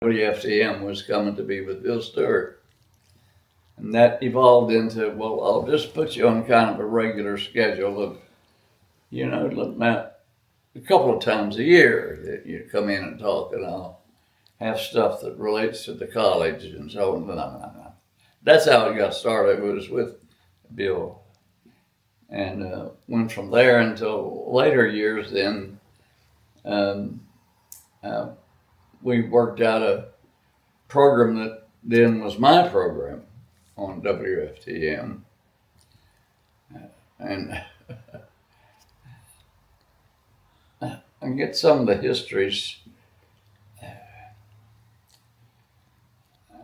WFTM was coming to be with Bill Stewart. And that evolved into, well, I'll just put you on kind of a regular schedule of, about a couple of times a year that you come in and talk, and I'll have stuff that relates to the college and so on. That's how it got started, was with Bill. And went from there until later years. Then we worked out a program that then was my program on WFTM. And I get some of the histories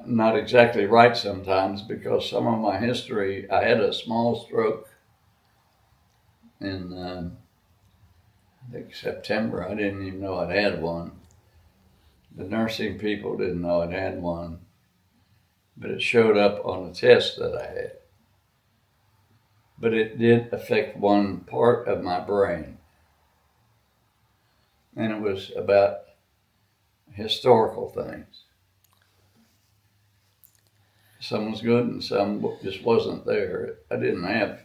not exactly right sometimes, because some of my history, I had a small stroke in, I think, September. I didn't even know I'd had one. The nursing people didn't know I'd had one, but it showed up on a test that I had. But it did affect one part of my brain. And it was about historical things. Some was good and some just wasn't there. I didn't have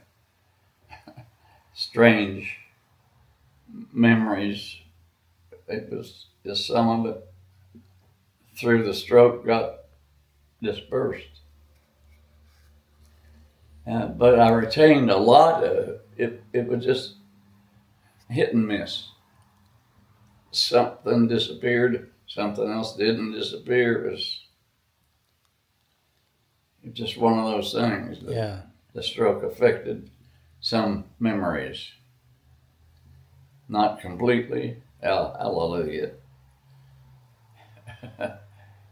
strange memories. It was just some of it through the stroke got dispersed. But I retained a lot of it. It was just hit and miss. Something disappeared, something else didn't disappear. It was just one of those things. Yeah. The stroke affected some memories. Not completely. Hallelujah.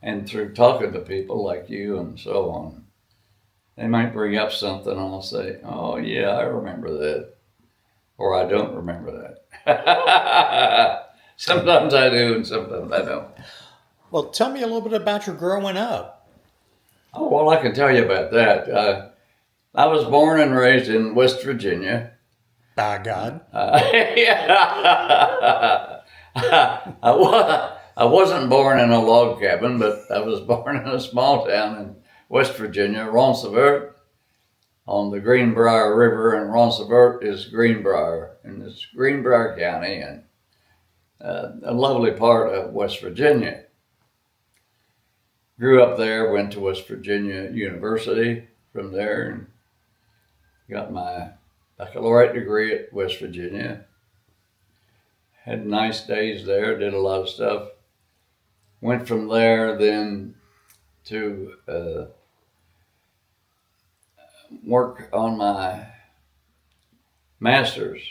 And through talking to people like you and so on, they might bring up something and I'll say, oh yeah, I remember that. Or I don't remember that. Sometimes I do and sometimes I don't. Well, tell me a little bit about your growing up. Oh, well, I can tell you about that. I was born and raised in West Virginia. By God. I wasn't born in a log cabin, but I was born in a small town in West Virginia, Ronceverte, on the Greenbrier River, and Ronceverte is Greenbrier, and it's Greenbrier County, and a lovely part of West Virginia. Grew up there, went to West Virginia University from there, and got my baccalaureate degree at West Virginia. Had nice days there, did a lot of stuff. Went from there then to work on my master's.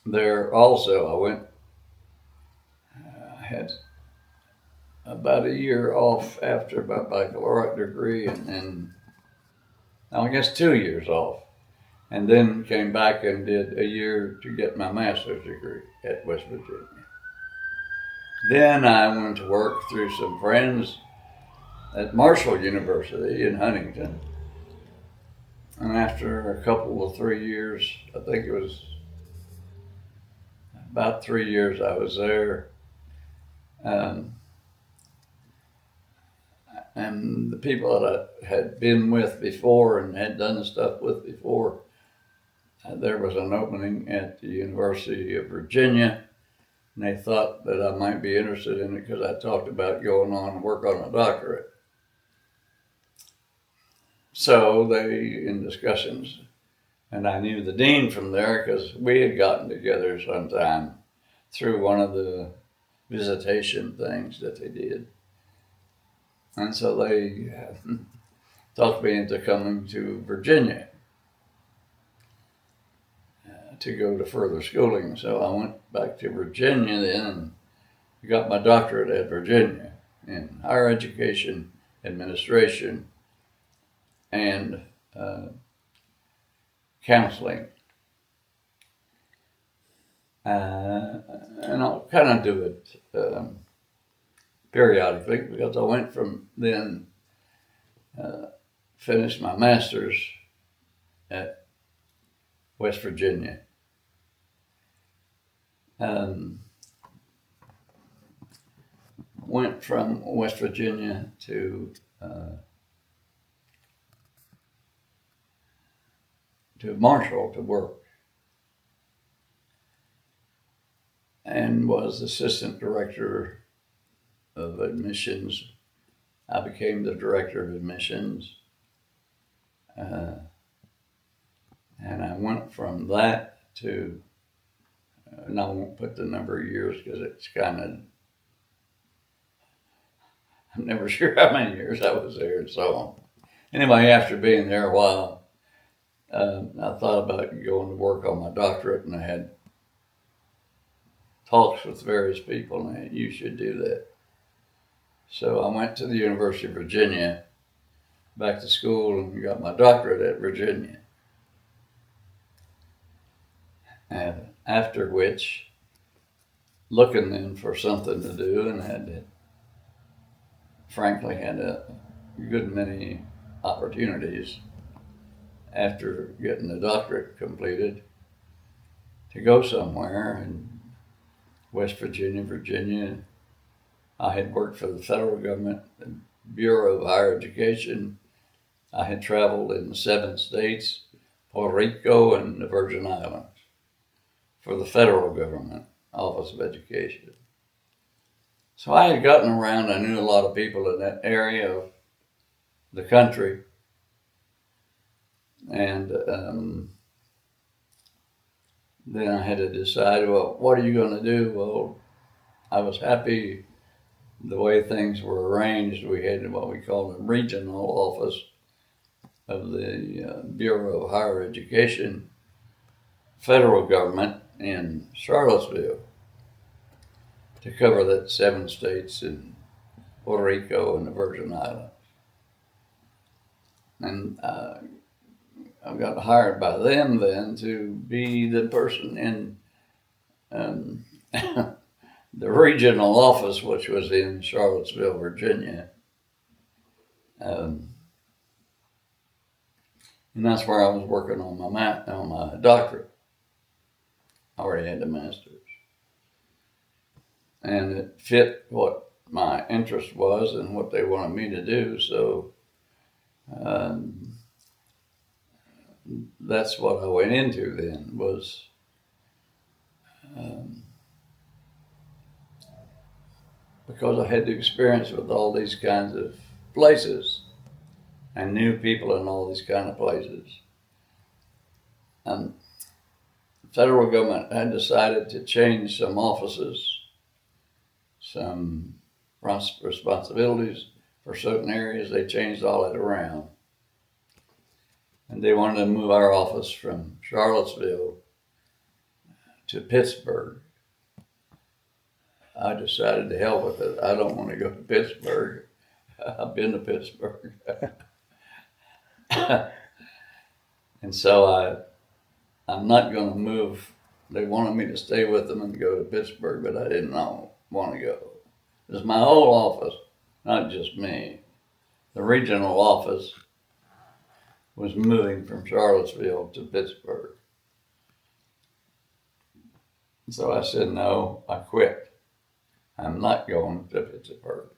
There also, I had about a year off after my baccalaureate degree, and then, I guess 2 years off, and then came back and did a year to get my master's degree at West Virginia. Then I went to work through some friends at Marshall University in Huntington. And after a couple of 3 years, I think it was about 3 years I was there, and the people that I had been with before and had done stuff with before, there was an opening at the University of Virginia, and they thought that I might be interested in it because I talked about going on and work on a doctorate. So they, in discussions, and I knew the dean from there because we had gotten together sometime through one of the visitation things that they did. And so they talked me into coming to Virginia to go to further schooling. So I went back to Virginia then and got my doctorate at Virginia in higher education administration and counseling. And I'll kind of do it periodically, because I went from then, finished my master's at West Virginia. went from West Virginia to Marshall to work, and was assistant director of admissions. I became the director of admissions, and I went from that to, and I won't put the number of years because it's kind of, I'm never sure how many years I was there and so on. Anyway, after being there a while, I thought about going to work on my doctorate, and I had talks with various people, and you should do that. So I went to the University of Virginia, back to school, and got my doctorate at Virginia. And after which, looking then for something to do, and frankly had a good many opportunities after getting the doctorate completed to go somewhere in West Virginia, Virginia. I had worked for the federal government, the Bureau of Higher Education. I had traveled in 7 states, Puerto Rico, and the Virgin Islands for the federal government, Office of Education. So I had gotten around. I knew a lot of people in that area of the country. And then I had to decide, well, what are you going to do? Well, I was happy the way things were arranged. We had what we called a regional office of the Bureau of Higher Education, federal government in Charlottesville, to cover that 7 states in Puerto Rico and the Virgin Islands. And I got hired by them then to be the person in the regional office, which was in Charlottesville, Virginia. And that's where I was working on my doctorate. I already had the master's. And it fit what my interest was and what they wanted me to do. So that's what I went into then, was because I had the experience with all these kinds of places and knew people in all these kind of places. And the federal government had decided to change some offices, some responsibilities for certain areas. They changed all that around. And they wanted to move our office from Charlottesville to Pittsburgh. I decided to hell with it. I don't want to go to Pittsburgh. I've been to Pittsburgh. And so I'm not going to move. They wanted me to stay with them and go to Pittsburgh, but I didn't want to go. It was my whole office, not just me. The regional office was moving from Charlottesville to Pittsburgh. So I said, no, I quit. I'm not going to Pittsburgh.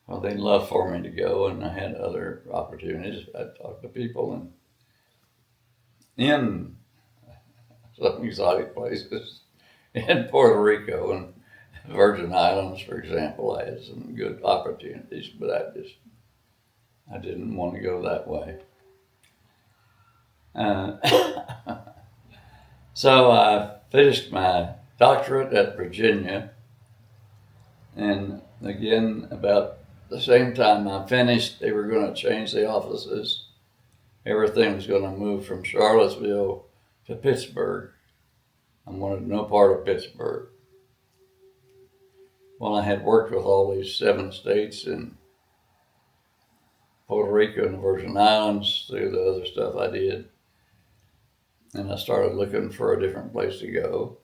Well, they'd love for me to go, and I had other opportunities. I talked to people in some exotic places in Puerto Rico and Virgin Islands, for example. I had some good opportunities, but I didn't want to go that way. So I finished my doctorate at Virginia, and again, about the same time I finished, they were going to change the offices. Everything was going to move from Charlottesville to Pittsburgh. I wanted no part of Pittsburgh. Well, I had worked with all these 7 states and Puerto Rico and the Virgin Islands through the other stuff I did. And I started looking for a different place to go.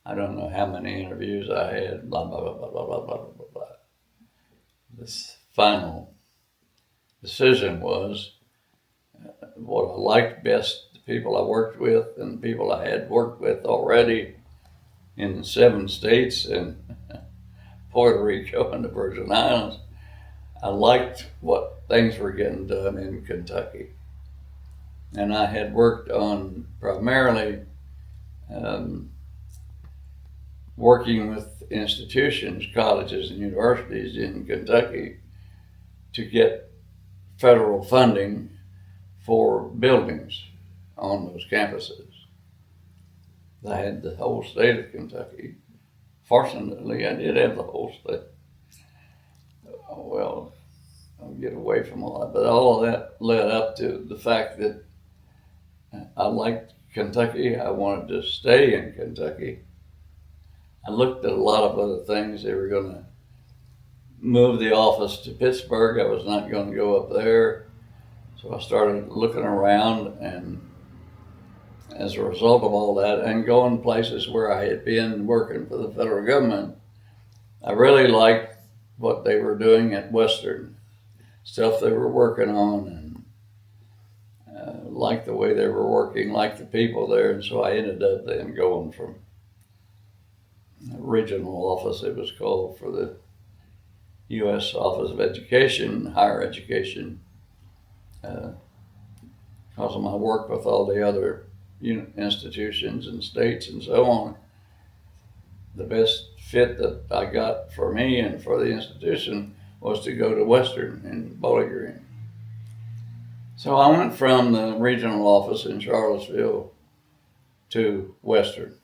I don't know how many interviews I had, blah, blah, blah, blah, blah, blah, blah, blah, blah. This final decision was what I liked best, the people I worked with and the people I had worked with already, in the 7 states and Puerto Rico and the Virgin Islands. I liked what things were getting done in Kentucky. And I had worked on primarily um, working with institutions, colleges, and universities in Kentucky to get federal funding for buildings on those campuses. I had the whole state of Kentucky. Fortunately, I did have the whole state. Well, I'll get away from all that, but all of that led up to the fact that I liked Kentucky. I wanted to stay in Kentucky. I looked at a lot of other things. They were going to move the office to Pittsburgh. I was not going to go up there. So I started looking around, and as a result of all that, and going places where I had been working for the federal government, I really liked what they were doing at Western, stuff they were working on, and liked the way they were working, liked the people there. And so I ended up then going from the regional office, it was called, for the U.S. Office of Education, Higher Education, because of my work with all the other institutions and states and so on. The best fit that I got for me and for the institution was to go to Western in Bowling Green. So I went from the regional office in Charlottesville to Western.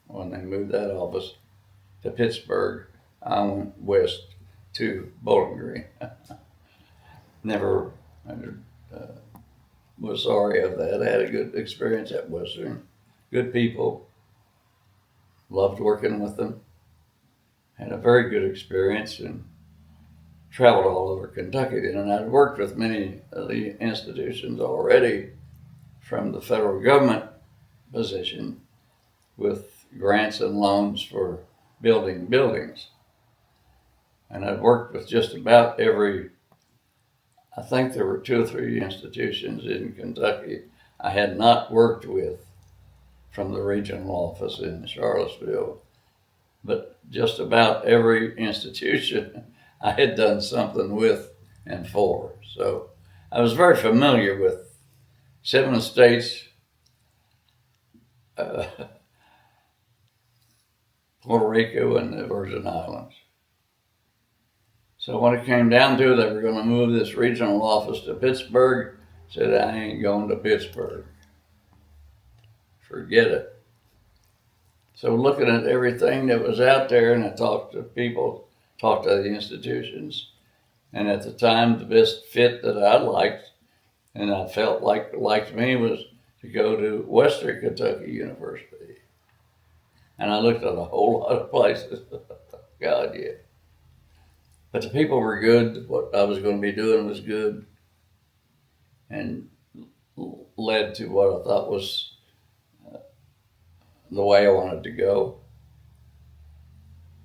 When they moved that office to Pittsburgh, I went west to Bowling Green. Never was sorry of that. I had a good experience at Western. Good people. Loved working with them. Had a very good experience and traveled all over Kentucky then. And I'd worked with many of the institutions already from the federal government position with grants and loans for building buildings. And I'd worked with just about every, I think there were 2 or 3 institutions in Kentucky I had not worked with from the regional office in Charlottesville, but just about every institution I had done something with and for. So I was very familiar with 7 states, Puerto Rico, and the Virgin Islands. So when it came down to it, they were going to move this regional office to Pittsburgh. I said, I ain't going to Pittsburgh. Forget it. So looking at everything that was out there, and I talked to people, talked to the institutions, and at the time, the best fit that I liked, and I felt like liked me, was to go to Western Kentucky University. And I looked at a whole lot of places. God, yeah. But the people were good. What I was going to be doing was good, and led to what I thought was the way I wanted to go.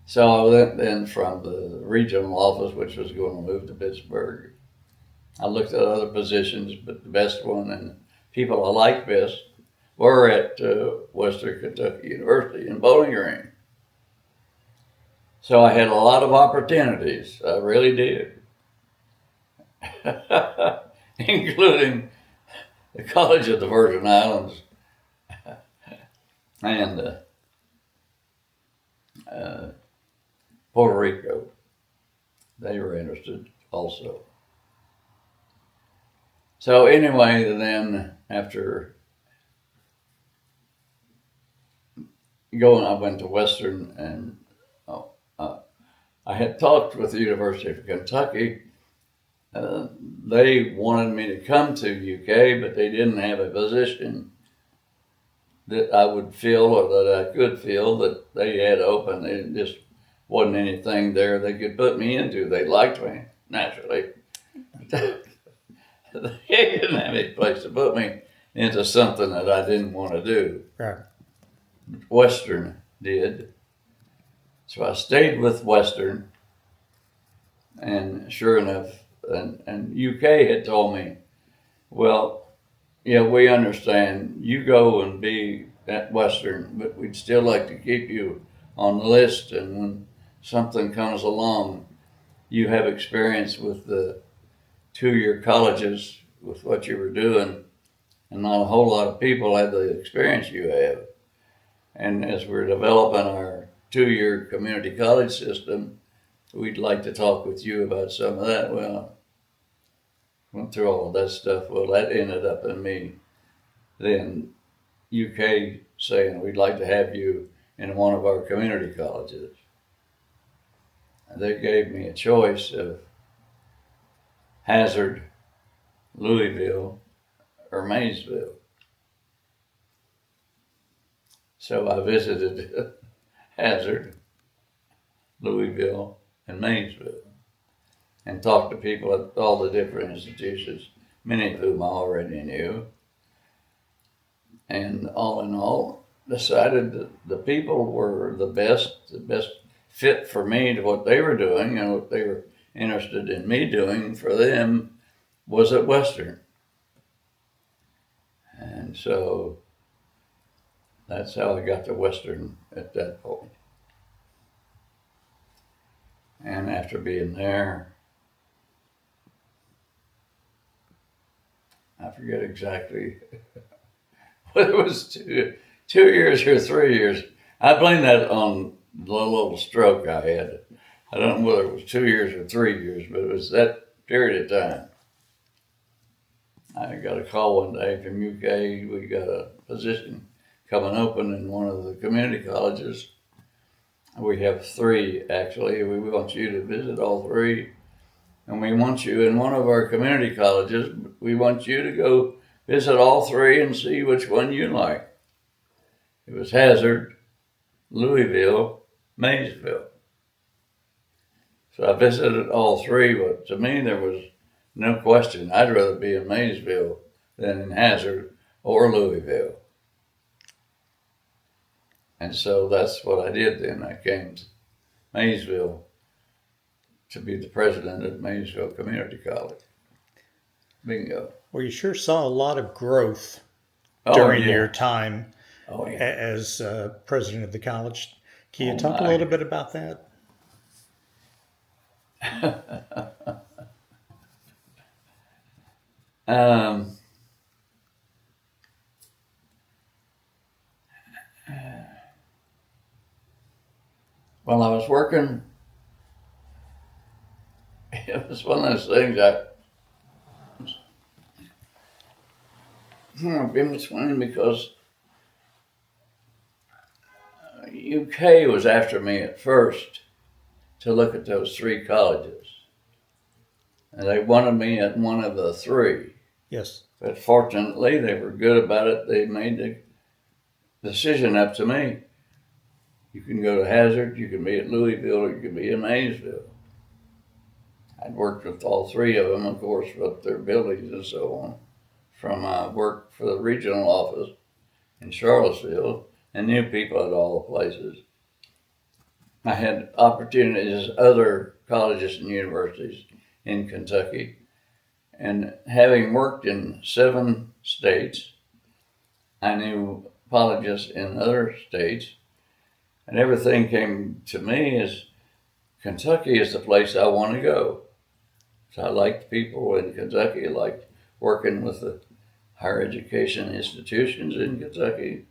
So I went then from the regional office, which was going to move to Pittsburgh. I looked at other positions, but the best one and people I liked best were at Western Kentucky University in Bowling Green. So I had a lot of opportunities. I really did. Including the College of the Virgin Islands and Puerto Rico. They were interested also. So anyway, then after going, I went to Western, and I had talked with the University of Kentucky. They wanted me to come to UK, but they didn't have a position that I would fill or that I could fill that they had open. There just wasn't anything there they could put me into. They liked me, naturally. They didn't have any place to put me into something that I didn't want to do. Right. Western did. So I stayed with Western, and sure enough, and UK had told me, well, yeah, we understand you go and be at Western, but we'd still like to keep you on the list. And when something comes along, you have experience with the 2-year colleges with what you were doing, and not a whole lot of people have the experience you have. And as we're developing our 2-year community college system, we'd like to talk with you about some of that. Well, went through all of that stuff. Well, that ended up in me then UK saying we'd like to have you in one of our community colleges. And they gave me a choice of Hazard, Louisville, or Maysville. So I visited Hazard, Louisville, and Maysville, and talked to people at all the different institutions, many of whom I already knew. And all in all, decided that the people were the best fit for me to what they were doing, and what they were interested in me doing for them was at Western. And so that's how I got to Western at that point. And after being there, I forget exactly whether it was 2 years or 3 years. I blame that on the little stroke I had. I don't know whether it was 2 years or 3 years, but it was that period of time. I got a call one day from UK. We got a position coming open in one of the community colleges. We have 3, actually. We want you to visit all 3. And we want you in one of our community colleges. We want you to go visit all 3 and see which one you like. It was Hazard, Louisville, Maysville. So I visited all 3, but to me there was no question. I'd rather be in Maysville than in Hazard or Louisville. And so that's what I did then. I came to Maysville to be the president of Maysville Community College. Bingo. Well, you sure saw a lot of growth Oh, during yeah. your time Oh, yeah. as president of the college. Can you Oh, talk a my. little bit about that? Well, I was working. It was one of those things I've been between, because UK was after me at first to look at those 3 colleges. And they wanted me at one of the 3. Yes. But fortunately, they were good about it. They made the decision up to me. You can go to Hazard, you can be at Louisville, or you can be in Maysville. I'd worked with all 3 of them, of course, with their buildings and so on. From work for the regional office in Charlottesville, and knew people at all the places. I had opportunities at other colleges and universities in Kentucky. And having worked in 7 states, I knew colleges in other states. And everything came to me as Kentucky is the place I want to go. So I liked people in Kentucky. I liked working with the higher education institutions in Kentucky.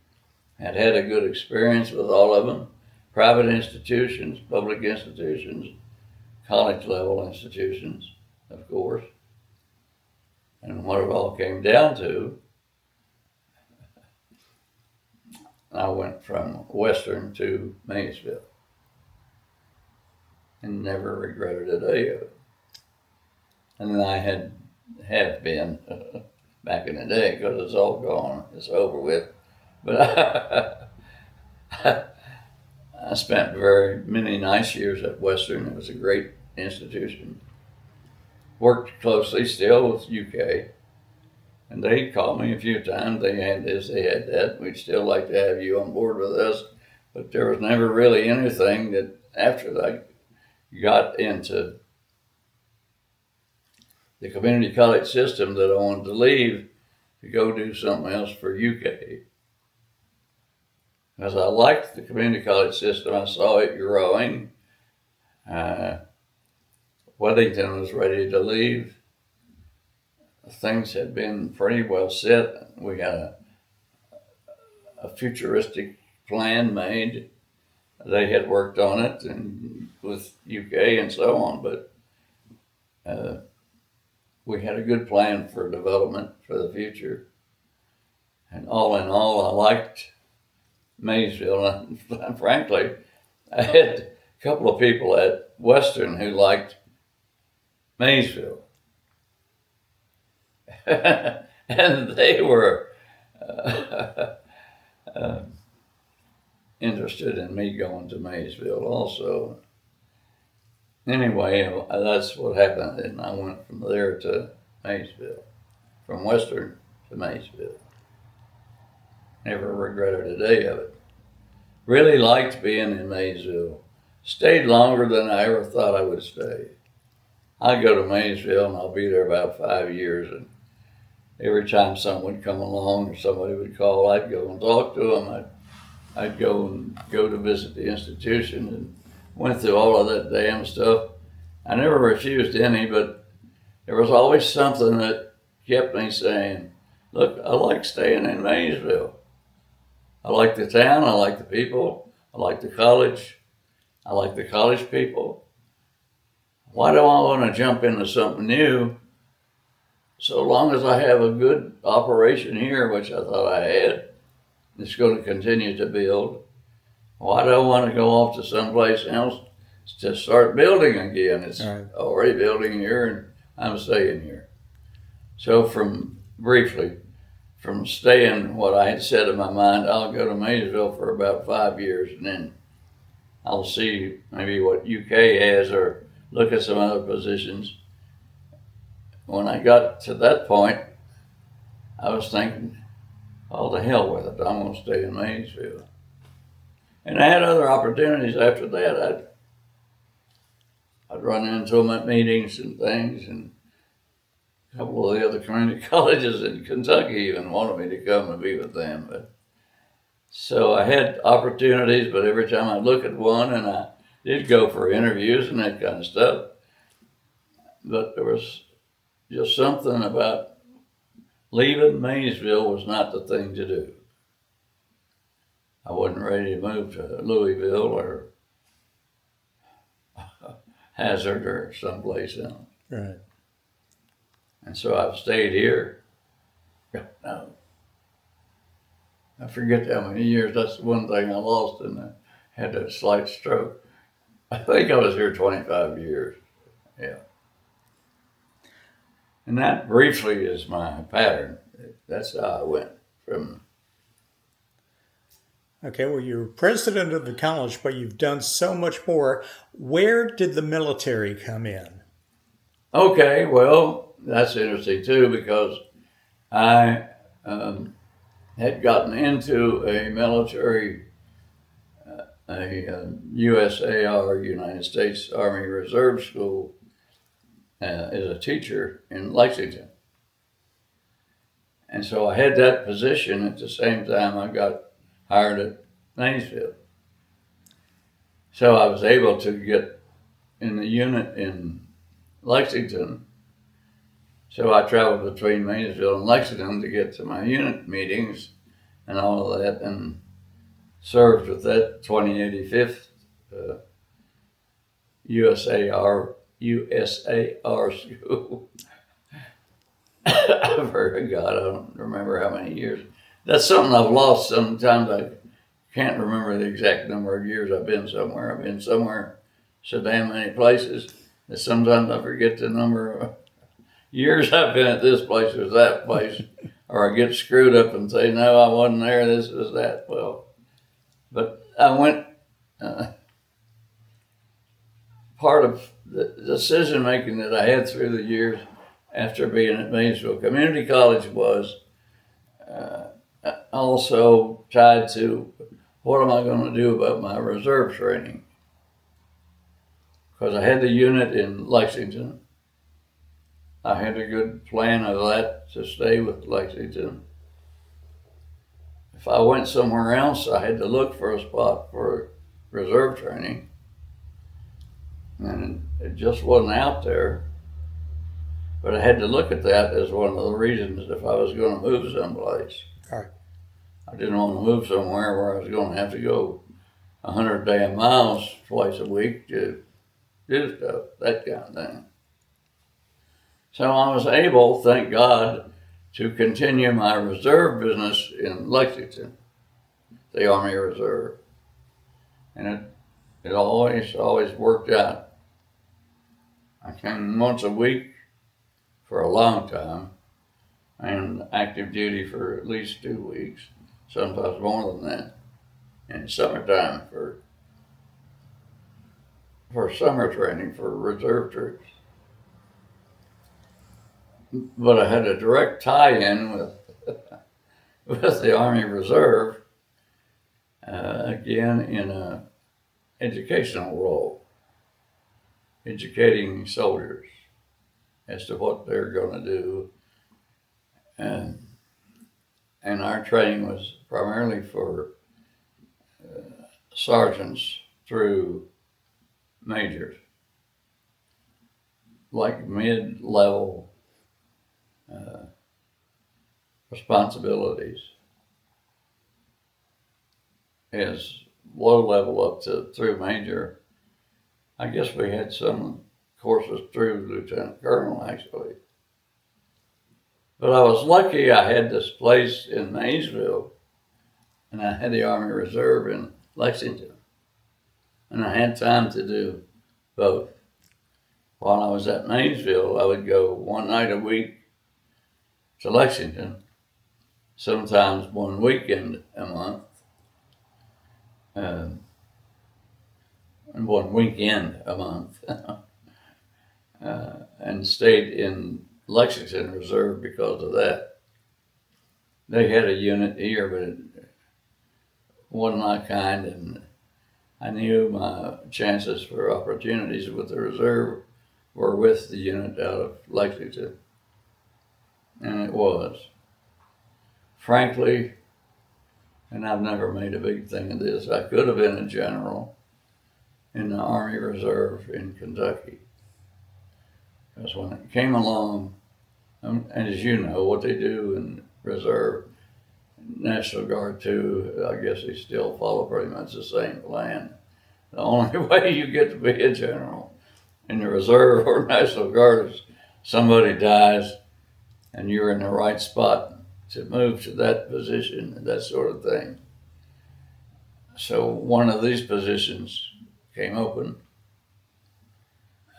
Had had a good experience with all of them. Private institutions, public institutions, college level institutions, of course. And what it all came down to, I went from Western to Maysville. And never regretted a day of it. And I have been back in the day, because it's all gone, it's over with. But I spent very many nice years at Western. It was a great institution. Worked closely still with UK. And they called me a few times. They had this, they had that. We'd still like to have you on board with us. But there was never really anything that, after I got into the community college system, that I wanted to leave to go do something else for UK. because I liked the community college system. I saw it growing. Weddington was ready to leave. Things had been pretty well set. We had a futuristic plan made. They had worked on it and with UK and so on, but we had a good plan for development for the future. And all in all, I liked Maysville. And frankly, I had a couple of people at Western who liked Maysville. And they were interested in me going to Maysville also. Anyway, that's what happened, and I went from there to Maysville, from Western to Maysville. Never regretted a day of it. Really liked being in Maysville. Stayed longer than I ever thought I would stay. I go to Maysville and I'll be there about 5 years, and every time someone would come along or somebody would call, I'd go and talk to them. I'd go to visit the institution and went through all of that damn stuff. I never refused any, but there was always something that kept me saying, look, I like staying in Maysville. I like the town, I like the people, I like the college, I like the college people. Why do I want to jump into something new so long as I have a good operation here, which I thought I had? It's going to continue to build. Why do I want to go off to someplace else to start building again? It's already building here and I'm staying here. So from staying what I had said in my mind, I'll go to Maysville for about 5 years and then I'll see maybe what UK has or look at some other positions. When I got to that point, I was thinking, oh, the hell with it, I'm going to stay in Maysville. And I had other opportunities after that. I'd run into them at meetings and things, and a couple of the other community colleges in Kentucky even wanted me to come and be with them. So I had opportunities, but every time I look at one, and I did go for interviews and that kind of stuff, but there was just something about leaving Maysville was not the thing to do. I wasn't ready to move to Louisville or Hazard or someplace else. Right. And so I've stayed here. No. I forget how many years. That's the one thing I lost, and I had a slight stroke. I think I was here 25 years. Yeah. And that briefly is my pattern. That's how I went from. Okay, well, you're president of the college, but you've done so much more. Where did the military come in? Okay, well, that's interesting too, because I had gotten into a military, USAR, United States Army Reserve School, as a teacher in Lexington. And so I had that position at the same time I got hired at Maysville. So I was able to get in the unit in Lexington. So I traveled between Maysville and Lexington to get to my unit meetings and all of that, and served with that 2085th USAR school. I forgot, I don't remember how many years. That's something I've lost sometimes. I can't remember the exact number of years I've been somewhere. I've been somewhere so damn many places that sometimes I forget the number of years I've been at this place or that place. Or I get screwed up and say, no, I wasn't there, this was that. Well, but I went, part of the decision making that I had through the years after being at Maysville Community College was also tied to what am I going to do about my reserve training? Because I had the unit in Lexington. I had a good plan of that to stay with Lexington. if I went somewhere else, I had to look for a spot for reserve training. And it just wasn't out there. But I had to look at that as one of the reasons if I was going to move someplace. All right. I didn't want to move somewhere where I was going to have to go 100 damn miles twice a week to do stuff, that kind of thing. So I was able, thank God, to continue my reserve business in Lexington, the Army Reserve. And it always worked out. I came once a week for a long time, and active duty for at least 2 weeks, sometimes more than that. In summertime for summer training for reserve troops. But I had a direct tie-in with the Army Reserve, again in an educational role, educating soldiers as to what they're going to do. And our training was primarily for sergeants through majors, like mid-level responsibilities, as low level up to through major. I guess we had some courses through lieutenant colonel, actually. But I was lucky I had this place in Maysville, and I had the Army Reserve in Lexington. And I had time to do both. While I was at Maysville, I would go one night a week to Lexington, sometimes one weekend a month, and one weekend a month, and stayed in Lexington Reserve because of that. They had a unit here, but it wasn't my kind, and I knew my chances for opportunities with the reserve were with the unit out of Lexington. And it was. Frankly, and I've never made a big thing of this, I could have been a general in the Army Reserve in Kentucky. Because when it came along, and as you know, what they do in Reserve, National Guard too, I guess they still follow pretty much the same plan. The only way you get to be a general in the Reserve or National Guard is somebody dies and you're in the right spot to move to that position and that sort of thing. So one of these positions came open.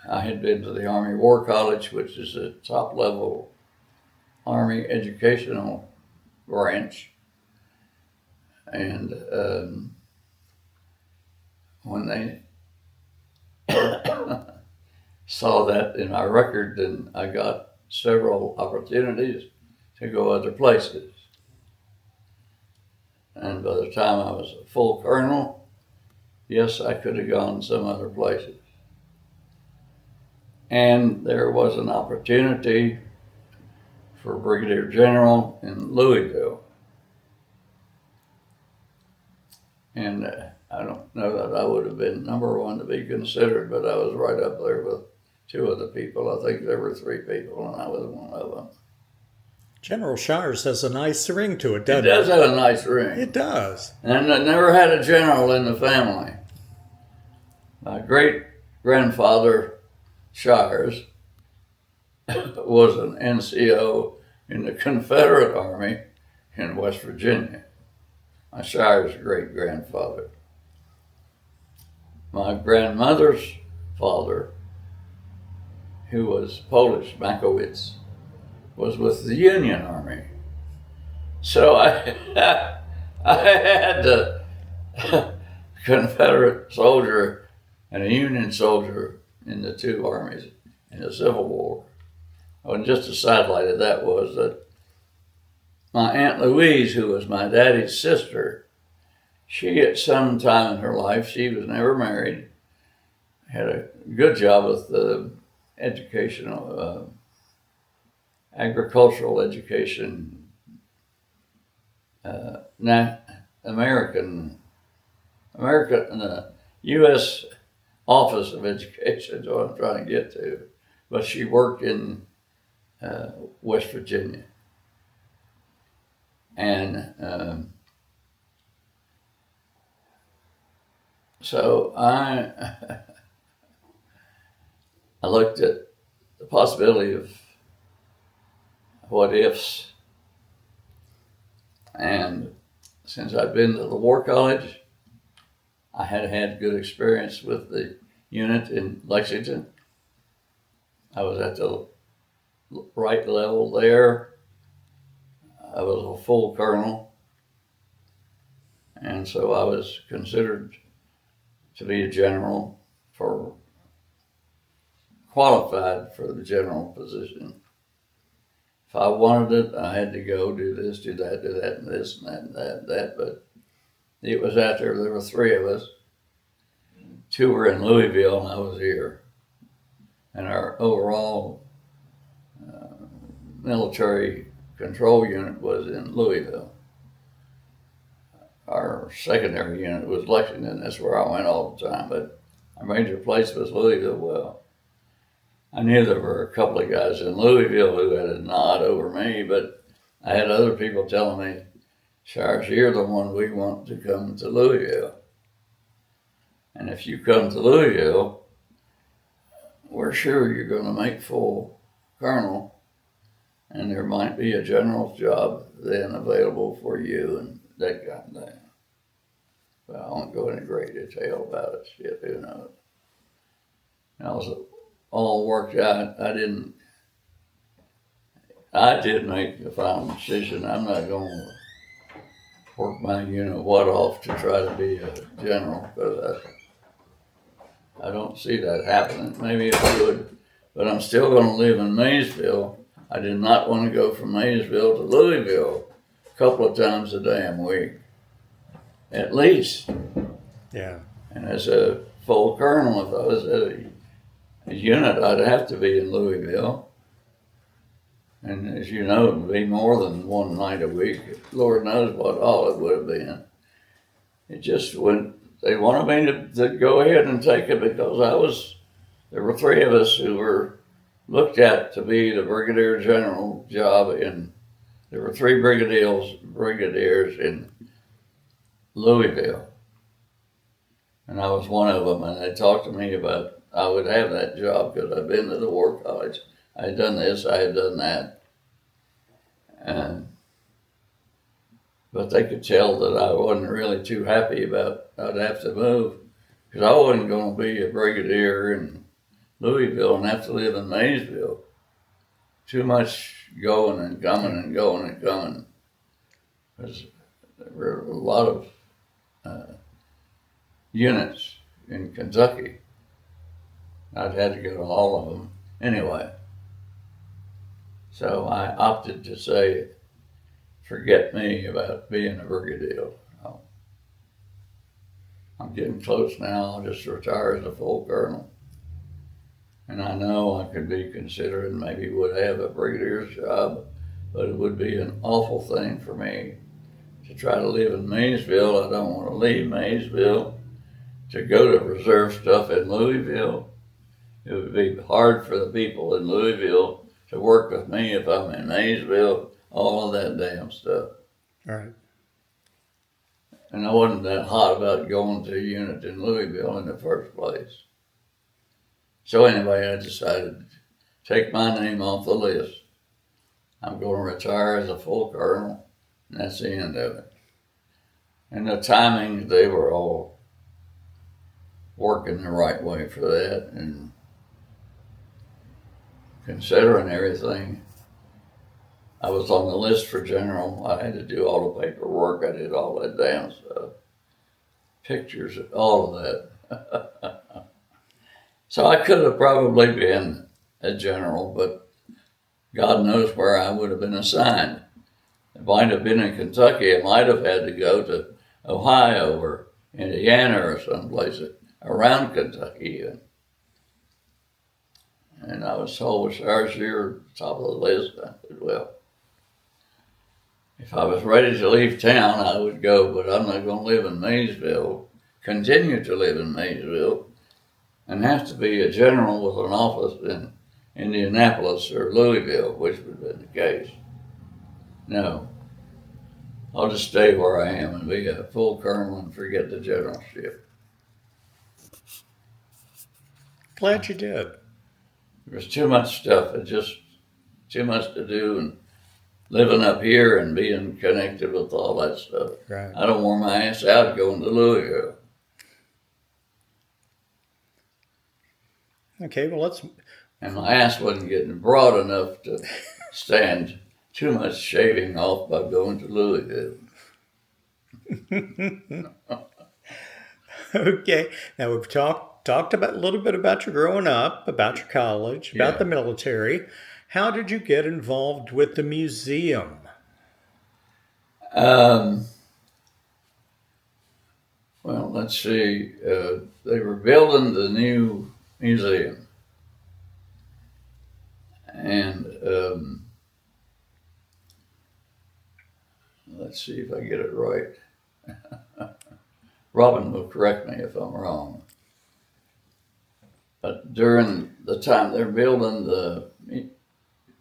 I had been to the Army War College, which is a top level Army educational branch. And when they saw that in my record, then I got several opportunities to go other places. And by the time I was a full colonel, yes, I could have gone some other places. And there was an opportunity for brigadier general in Louisville. And I don't know that I would have been number one to be considered, but I was right up there with two other people. I think there were three people, and I was one of them. General Shires has a nice ring to it, doesn't it? It does have a nice ring. It does. And I never had a general in the family. My great-grandfather, Shires, was an NCO in the Confederate Army in West Virginia. My Shires' great-grandfather. My grandmother's father, who was Polish, Makowicz, was with the Union Army. So I had a Confederate soldier and a Union soldier in the two armies in the Civil War. And just a sidelight of that was that my Aunt Louise, who was my daddy's sister, she at some time in her life, she was never married, had a good job with the agricultural education na- American U.S. Office of Education is what I'm trying to get to, but she worked in West Virginia, and so I looked at the possibility of what ifs, and since I'd been to the War College, I had had good experience with the unit in Lexington. I was at the right level there. I was a full colonel, and so I was considered to be a general, for qualified for the general position. If I wanted it, I had to go do this, do that, and this, and that, and that, and that. But it was out there. There were three of us. Two were in Louisville, and I was here. And our overall military control unit was in Louisville. Our secondary unit was Lexington. That's where I went all the time. But our major place was Louisville. Well, I knew there were a couple of guys in Louisville who had a nod over me, but I had other people telling me, Shires, you're the one we want to come to Louisville. And if you come to Louisville, we're sure you're going to make full colonel, and there might be a general's job then available for you and that kind of thing. But I won't go into great detail about it. Shit, who knows? And I was all worked out. I did make the final decision. I'm not going to work my what off to try to be a general, because I don't see that happening. Maybe it would, but I'm still going to live in Maysville. I did not want to go from Maysville to Louisville a couple of times a damn week, at least. Yeah. And as a full colonel, if I was at a unit, I'd have to be in Louisville. And as you know, it would be more than one night a week. Lord knows what all it would have been. It just wouldn't. They wanted me to go ahead and take it because there were three of us who were looked at to be the brigadier general job there were three brigadiers in Louisville. And I was one of them, and they talked to me about I would have that job because I'd been to the War College. I had done this, I had done that. But they could tell that I wasn't really too happy about I'd have to move, because I wasn't going to be a brigadier in Louisville and have to live in Maysville. Too much going and coming and going and coming. Because there were a lot of units in Kentucky. I'd had to go to all of them anyway. So I opted to say, forget me about being a brigadier. I'm getting close now. I'll just retire as a full colonel. And I know I could be considered and maybe would have a brigadier's job, but it would be an awful thing for me to try to live in Maysville. I don't want to leave Maysville to go to reserve stuff in Louisville. It would be hard for the people in Louisville to work with me if I'm in Maysville, all of that damn stuff. All right. And I wasn't that hot about going to a unit in Louisville in the first place. So anyway, I decided to take my name off the list. I'm going to retire as a full colonel, and that's the end of it. And the timing, they were all working the right way for that, and considering everything, I was on the list for general. I had to do all the paperwork. I did all that damn stuff. Pictures, all of that. So I could have probably been a general, but God knows where I would have been assigned. If I'd have been in Kentucky, I might have had to go to Ohio or Indiana or someplace around Kentucky even. And I was told, Shires, you're top of the list. I said, well, If I was ready to leave town, I would go, but I'm not going to live in Maysville, continue to live in Maysville, and have to be a general with an office in Indianapolis or Louisville, which would have been the case. No, I'll just stay where I am and be a full colonel and forget the generalship. Glad you did. There's too much stuff, it's just too much to do, and living up here and being connected with all that stuff. Right. I don't wear my ass out going to Louisville. Okay, well, And my ass wasn't getting broad enough to stand too much shaving off by going to Louisville. Okay. Now we've talked about a little bit about your growing up, about your college, about the military. How did you get involved with the museum? Well, let's see. They were building the new museum, and let's see if I get it right. Robin will correct me if I'm wrong. But during the time they're building the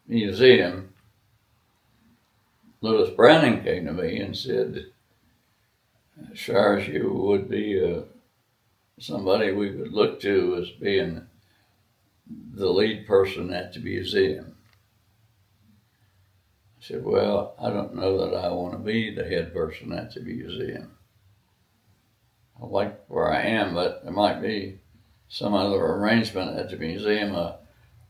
museum, Lewis Browning came to me and said, Shires, you would be somebody we would look to as being the lead person at the museum. I said, well, I don't know that I want to be the head person at the museum. I like where I am, but there might be some other arrangement at the museum. I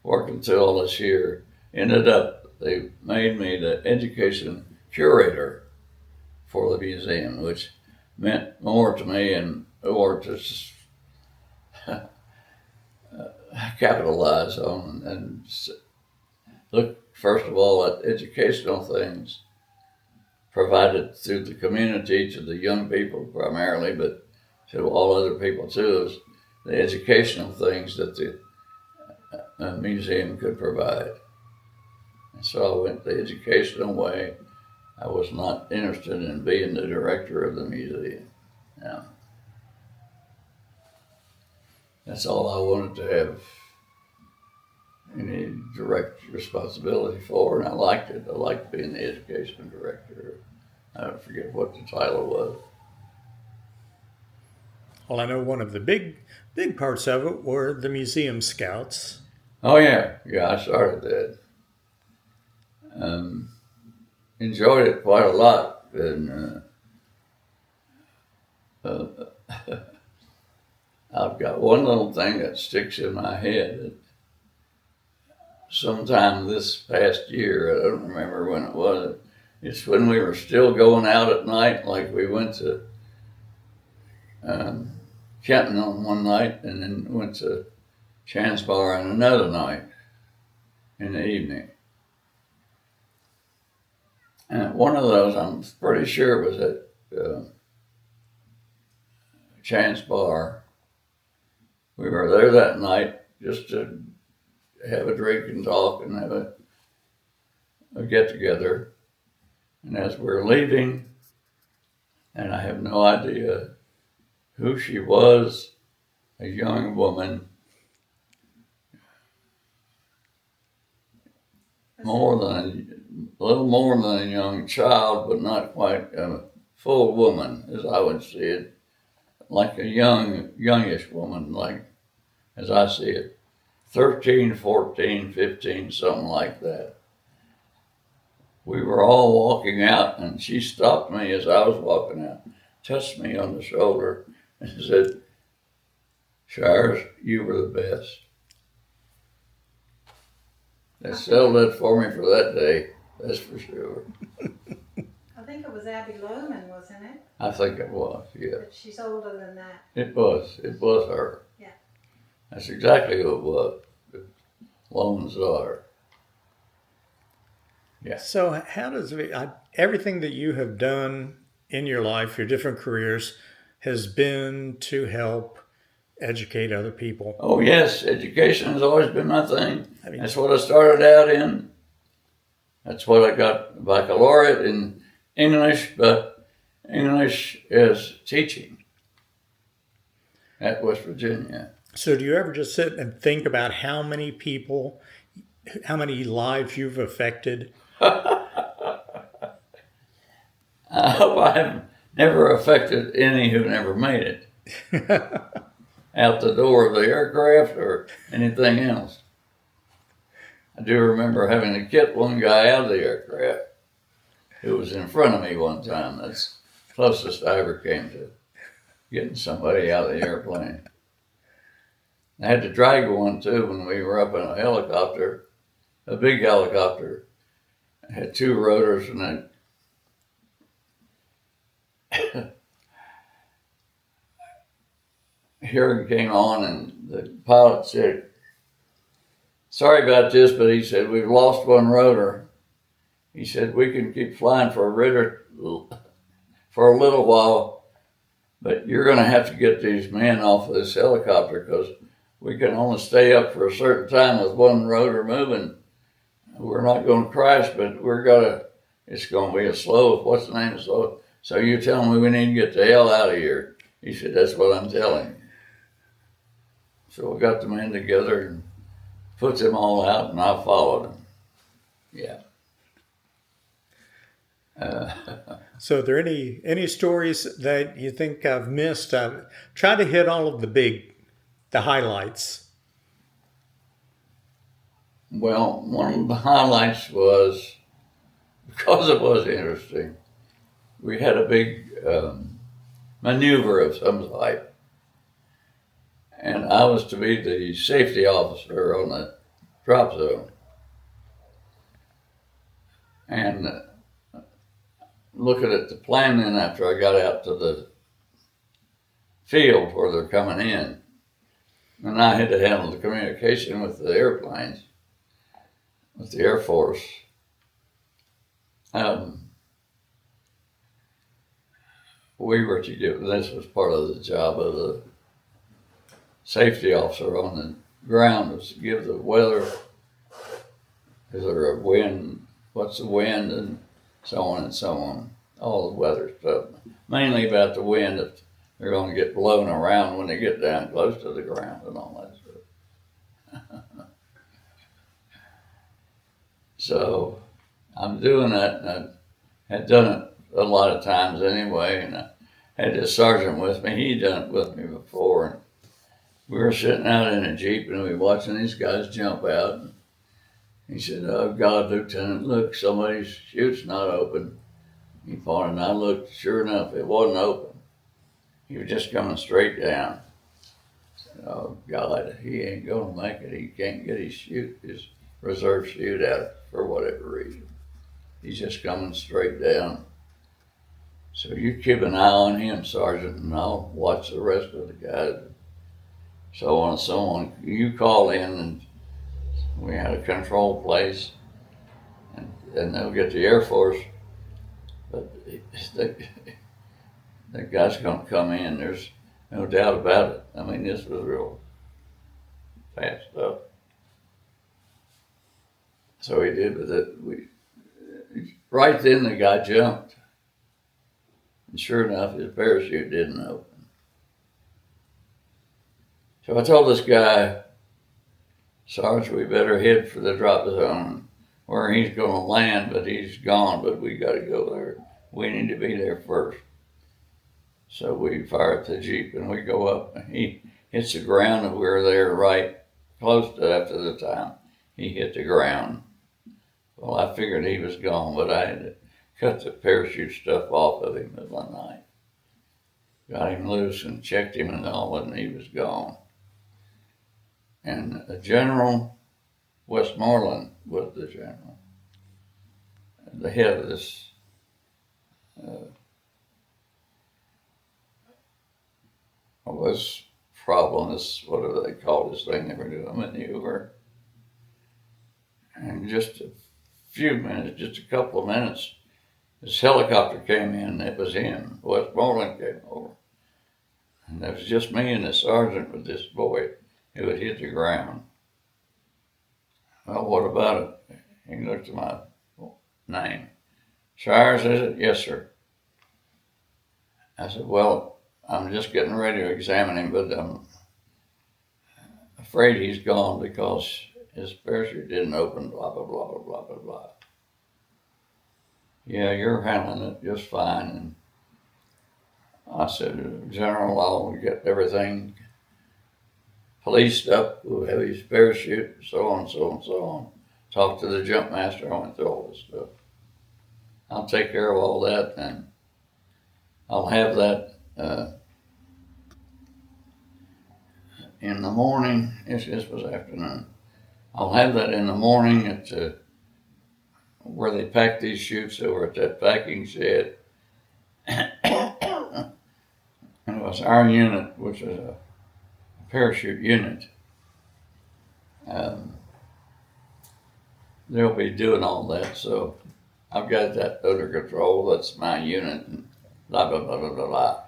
worked until all this year. Ended up, they made me the education curator for the museum, which meant more to me and more to capitalize on and look, first of all, at educational things provided through the community to the young people primarily, but to all other people too, is the educational things that the museum could provide. And so I went the educational way. I was not interested in being the director of the museum. No. That's all I wanted to have any direct responsibility for, and I liked it. I liked being the education director. I don't forget what the title was. Well, I know one of the big parts of it were the museum scouts. Oh yeah, I started that. Enjoyed it quite a lot, and I've got one little thing that sticks in my head. Sometime this past year, I don't remember when it was. It's when we were still going out at night, like we went to Kenton on one night and then went to Chance Bar on another night in the evening. And one of those, I'm pretty sure it was at Chance Bar. We were there that night just to have a drink and talk and have a get together. And as we're leaving, and I have no idea who she was, a young woman, a little more than a young child, but not quite a full woman, as I would see it, like a youngish woman, like as I see it, 13, 14, 15, something like that. We were all walking out, and she stopped me as I was walking out, touched me on the shoulder, and said, Shires, you were the best. They settled it for me for that day, that's for sure. I think it was Abby Lohman, wasn't it? I think it was, yeah. But she's older than that. It was her. Yeah. That's exactly who it was. Loman's daughter. Yeah. So how does everything that you have done in your life, your different careers, has been to help educate other people? Oh yes, education has always been my thing. That's what I started out in. That's what I got baccalaureate in English, but English is teaching at West Virginia. So do you ever just sit and think about how many people, how many lives you've affected? I hope I have never affected any who never made it out the door of the aircraft or anything else. I do remember having to get one guy out of the aircraft who was in front of me one time. That's the closest I ever came to getting somebody out of the airplane. I had to drag one too when we were up in a helicopter, a big helicopter. It had two rotors and a hearing came on and the pilot said, "Sorry about this," but he said, "We've lost one rotor." He said, "We can keep flying for a little while, but you're going to have to get these men off of this helicopter because we can only stay up for a certain time with one rotor moving. We're not going to crash, but it's going to be a slow, what's the name of slow? So you tell me we need to get the hell out of here." He said, "That's what I'm telling you." So we got the men together and put them all out, and I followed them. Yeah. So are there any stories that you think I've missed? I've tried to hit all of the highlights. Well, one of the highlights was, because it was interesting, we had a big maneuver of some type. And I was to be the safety officer on the drop zone. And looking at the plan then after I got out to the field where they're coming in, and I had to handle the communication with the airplanes, with the Air Force. We were to give, this was part of the job of the safety officer on the ground, was to give the weather, is there a wind, what's the wind, and so on and so on, all the weather stuff. Mainly about the wind, if they're going to get blown around when they get down close to the ground and all that stuff. So I'm doing that, and I had done it a lot of times anyway, and I had this sergeant with me. He'd done it with me before, and we were sitting out in a Jeep, and we were watching these guys jump out. And he said, "Oh, God, Lieutenant, look, somebody's chute's not open." He pointed, and I looked, sure enough, it wasn't open. He was just coming straight down. I said, "Oh, God, he ain't going to make it. He can't get his chute, his reserve chute out for whatever reason. He's just coming straight down. So you keep an eye on him, Sergeant, and I'll watch the rest of the guys." So on and so on. You call in, and we had a control place, and they'll get the Air Force, but that guy's going to come in. There's no doubt about it. I mean, this was real fast stuff. So he did with it. Right then, the guy jumped, and sure enough, his parachute didn't open. So I told this guy, "Sarge, we better head for the drop zone where he's going to land, but he's gone, but we got to go there. We need to be there first." So we fire up the Jeep and we go up, and he hits the ground, and we were there right close to after the time he hit the ground. Well, I figured he was gone, but I had to cut the parachute stuff off of him with my knife. Got him loose and checked him and all, and he was gone. And General Westmoreland was the general, the head of this problem, this, whatever they call this thing they were doing, a maneuver. And just a few minutes, just a couple of minutes, this helicopter came in, and it was him. Westmoreland came over. And it was just me and the sergeant with this boy who had hit the ground. "Well, what about it?" He looked at my name. Shires, is it? Yes, sir. I said, well, I'm just getting ready to examine him, but I'm afraid he's gone because his parachute didn't open, blah, blah, blah, blah, blah, blah, blah. Yeah, you're handling it just fine. And I said, General, I'll get everything policed up. We'll have his parachute, so on, so on, so on. Talked to the jump master. I went through all this stuff. I'll take care of all that, and I'll have that in the morning. This was afternoon. I'll have that in the morning at where they pack these chutes over at that packing shed. And it was our unit, which is a parachute unit. They'll be doing all that, so I've got that under control. That's my unit, and blah, blah, blah, blah, blah, blah.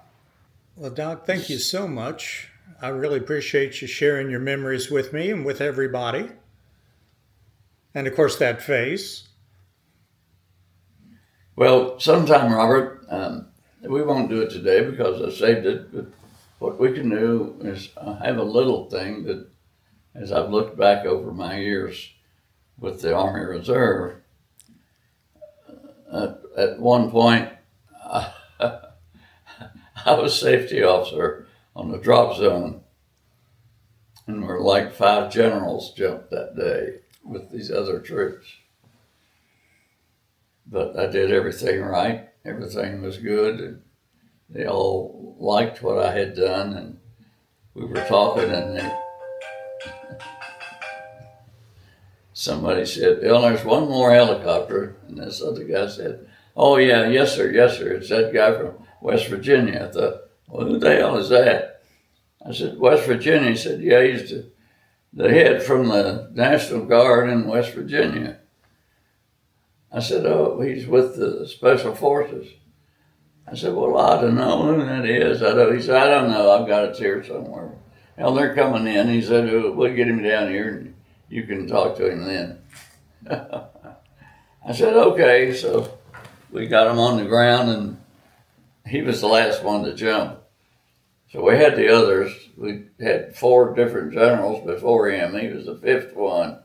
Well, Doc, thank you so much. I really appreciate you sharing your memories with me and with everybody. And of course, that face. Well, sometime, Robert, we won't do it today because I saved it, but what we can do is have a little thing that, as I've looked back over my years with the Army Reserve, at one point, I was safety officer on the drop zone, and we're like 5 generals jumped that day with these other troops. But I did everything right. Everything was good. And they all liked what I had done, and we were talking, and somebody said, well, there's one more helicopter. And this other guy said, oh, yeah, yes, sir, yes, sir. It's that guy from West Virginia. I thought, well, who the hell is that? I said, West Virginia. He said, yeah, he's the head from the National Guard in West Virginia. I said, oh, he's with the Special Forces. I said, well, I don't know who that is. He said, I don't know. I've got it here somewhere. Well, they're coming in. He said, we'll get him down here and you can talk to him then. I said, okay. So we got him on the ground, and he was the last one to jump. So we had the others. We had 4 different generals before him. He was the 5th one.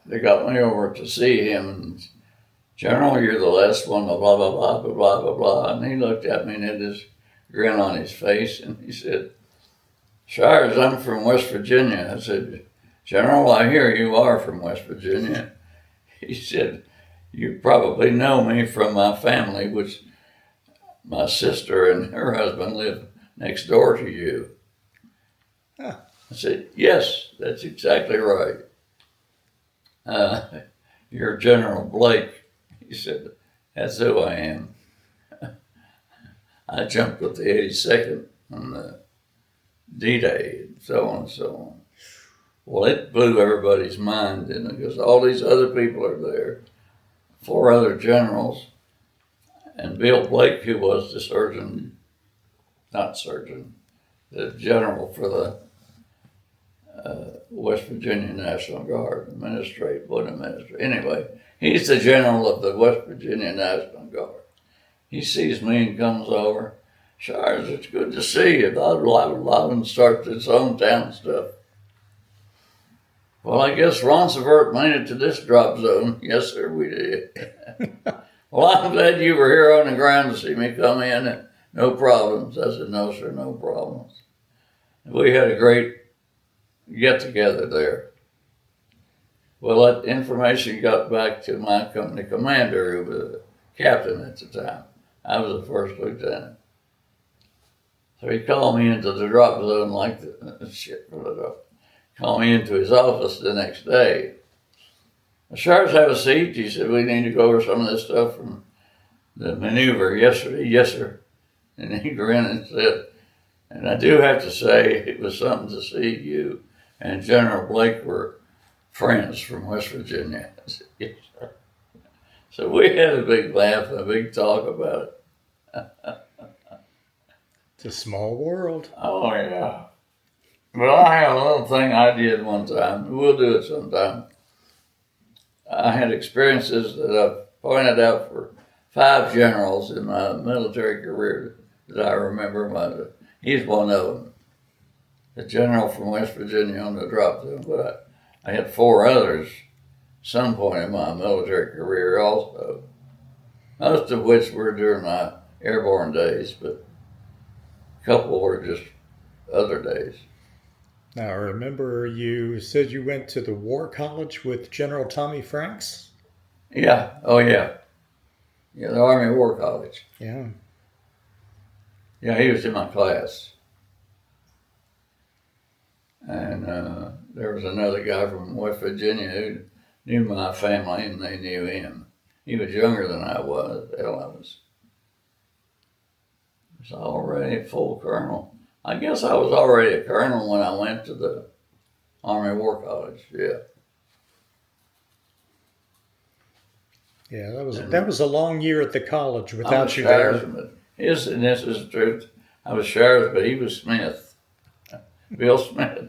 They got me over to see him, and General, you're the last one, blah, blah, blah, blah, blah, blah, blah. And he looked at me and had this grin on his face, and he said, Shires, I'm from West Virginia. I said, General, I hear you are from West Virginia. He said, you probably know me from my family, which my sister and her husband live next door to you. Huh. I said, yes, that's exactly right. You're General Blake. He said, that's who I am. I jumped with the 82nd on the D-Day, and so on and so on. Well, it blew everybody's mind, didn't it? Because all these other people are there, 4 other generals, and Bill Blake, who was the the general for the West Virginia National Guard, Anyway, he's the general of the West Virginia National Guard. He sees me and comes over. Shires, it's good to see you. Loudon starts its own town stuff. Well, I guess Roncevert made it to this drop zone. Yes, sir, we did. Well, I'm glad you were here on the ground to see me come in. And no problems. I said, no, sir, no problems. We had a great get-together there. Well, that information got back to my company commander, who was a captain at the time. I was the first lieutenant. So he called me into the drop zone like called me into his office the next day. Shires, have a seat. He said, we need to go over some of this stuff from the maneuver yesterday. Yes, sir. And he grinned and said, and I do have to say, it was something to see you and General Blake were friends from West Virginia. I said, yes, sir. So we had a big laugh and a big talk about it. It's a small world. Oh, yeah. Well, I had a little thing I did one time. We'll do it sometime. I had experiences that I've pointed out for 5 generals in my military career that I remember. He's one of them. The general from West Virginia on the drop zone, but I had 4 others some point in my military career also, most of which were during my airborne days, but a couple were just other days. Now, I remember you said you went to the War College with General Tommy Franks. Yeah, oh yeah. Yeah, the Army War College. Yeah. Yeah, he was in my class. And there was another guy from West Virginia who knew my family, and they knew him. He was younger than I was. Hell, I was already a full colonel. I guess I was already a colonel when I went to the Army War College. Yeah. Yeah, that was a long year at the college without you there. But and this is the truth. I was Shires, but he was Smith. Bill Smith.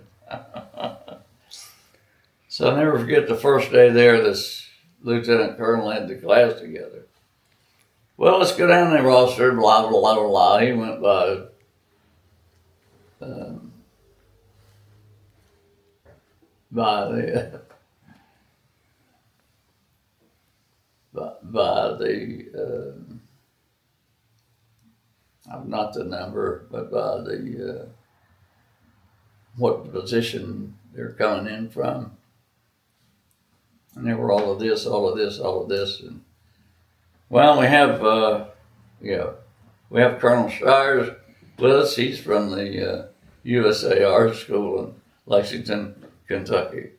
So I'll never forget the first day there, this lieutenant colonel had the class together. Well, let's go down the roster, blah, blah, blah, blah. He went by the not the number, but by the what position they're coming in from. And there were all of this, all of this, all of this. And, well, we have Colonel Shires with us. He's from the USAR school in Lexington, Kentucky.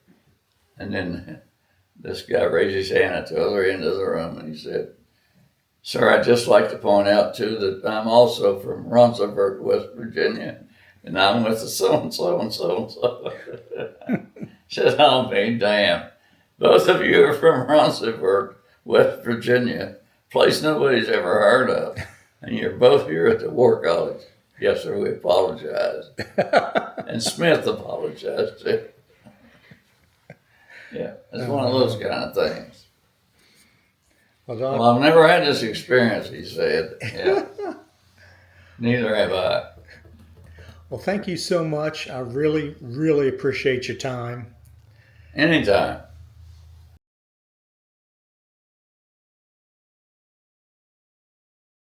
And then this guy raised his hand at the other end of the room and he said, "Sir, I'd just like to point out, too, that I'm also from Ronceverte, West Virginia, and I'm with the so-and-so and so-and-so." Said, "I'll be damned. Both of you are from Ronceverte, West Virginia, place nobody's ever heard of, and you're both here at the War College." "Yes, sir, we apologize." And Smith apologized, too. Yeah, it's one of those kind of things. Well, I've never had this experience, he said. Yeah. Neither have I. Well, thank you so much. I really, really appreciate your time. Anytime.